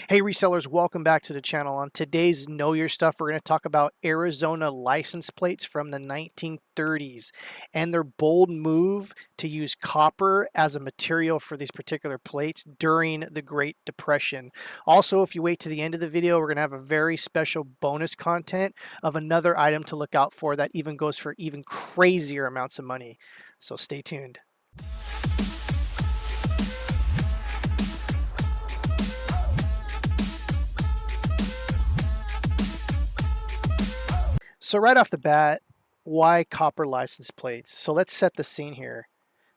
Hey resellers, welcome back to the channel. On today's Know Your Stuff, we're going to talk about Arizona license plates from the 1930s and their bold move to use copper as a material for these particular plates during the Great Depression. Also, if you wait to the end of the video, we're going to have a very special bonus content of another item to look out for that even goes for even crazier amounts of money. So stay tuned. So right off the bat, why copper license plates? So let's set the scene here.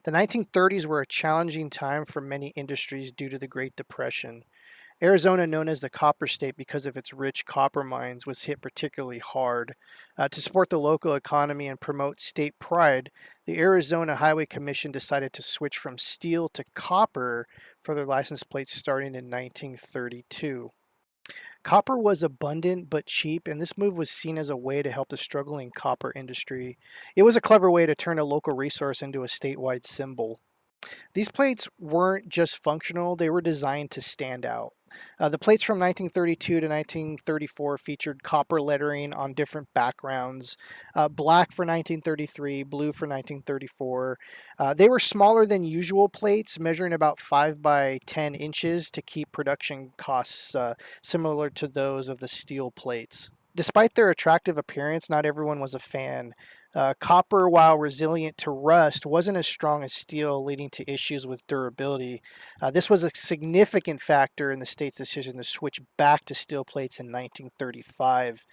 The 1930s were a challenging time for many industries due to the Great Depression. Arizona, known as the Copper State because of its rich copper mines, was hit particularly hard. To support the local economy and promote state pride, the Arizona Highway Commission decided to switch from steel to copper for their license plates starting in 1932. Copper was abundant but cheap, and this move was seen as a way to help the struggling copper industry. It was a clever way to turn a local resource into a statewide symbol. These plates weren't just functional, they were designed to stand out. The plates from 1932 to 1934 featured copper lettering on different backgrounds, black for 1933, blue for 1934. They were smaller than usual plates, measuring about 5 by 10 inches to keep production costs similar to those of the steel plates. Despite their attractive appearance, not everyone was a fan. Copper, while resilient to rust, wasn't as strong as steel, leading to issues with durability. This was a significant factor in the state's decision to switch back to steel plates in 1935,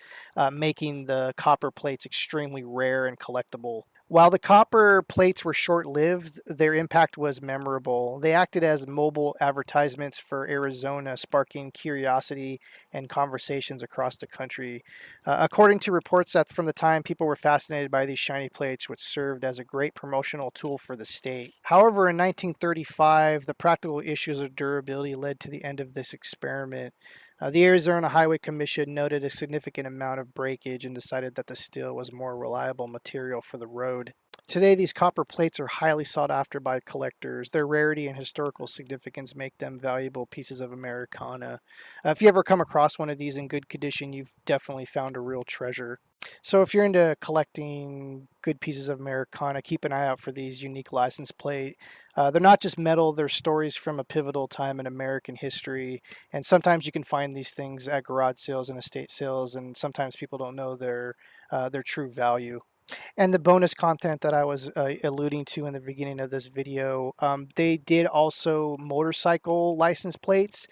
making the copper plates extremely rare and collectible. While the copper plates were short-lived, their impact was memorable. They acted as mobile advertisements for Arizona, sparking curiosity and conversations across the country. According to reports that from the time, people were fascinated by these shiny plates, which served as a great promotional tool for the state. However, in 1935, the practical issues of durability led to the end of this experiment. The Arizona Highway Commission noted a significant amount of breakage and decided that the steel was a more reliable material for the road. Today, these copper plates are highly sought after by collectors. Their rarity and historical significance make them valuable pieces of Americana. If you ever come across one of these in good condition, you've definitely found a real treasure. So if you're into collecting good pieces of Americana, keep an eye out for these unique license plate. They're not just metal, they're stories from a pivotal time in American history. And sometimes you can find these things at garage sales and estate sales, and sometimes people don't know their true value. And the bonus content that I was alluding to in the beginning of this video, they did also motorcycle license plates,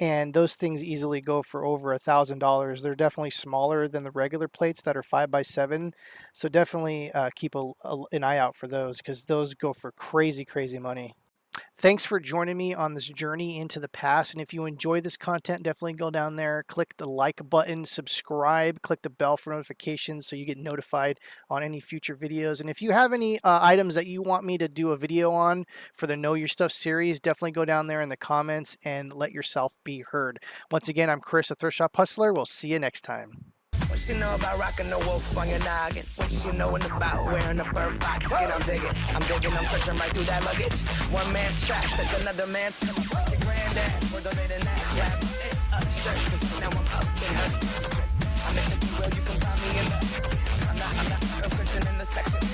and those things easily go for over $1,000. They're definitely smaller than the regular plates that are 5 by 7, so definitely keep an eye out for those, because those go for crazy money. Thanks for joining me on this journey into the past, and if you enjoy this content, definitely go down there, click the like button, subscribe, click the bell for notifications so you get notified on any future videos. And if you have any items that you want me to do a video on for the Know Your Stuff series, definitely go down there in the comments and let yourself be heard. Once again, I'm Chris, a Thrift Shop Hustler. We'll see you next time. What she know about rocking the wolf on your noggin? What she knowin' about wearing a bird box skin? I'm digging, I'm searching right through that luggage. One man's trash, that's another man's. Your granddad, for donating that slap it up shirt, 'cause now I'm up in her. I'm in the where you can find me in the. I'm not a Christian in the section.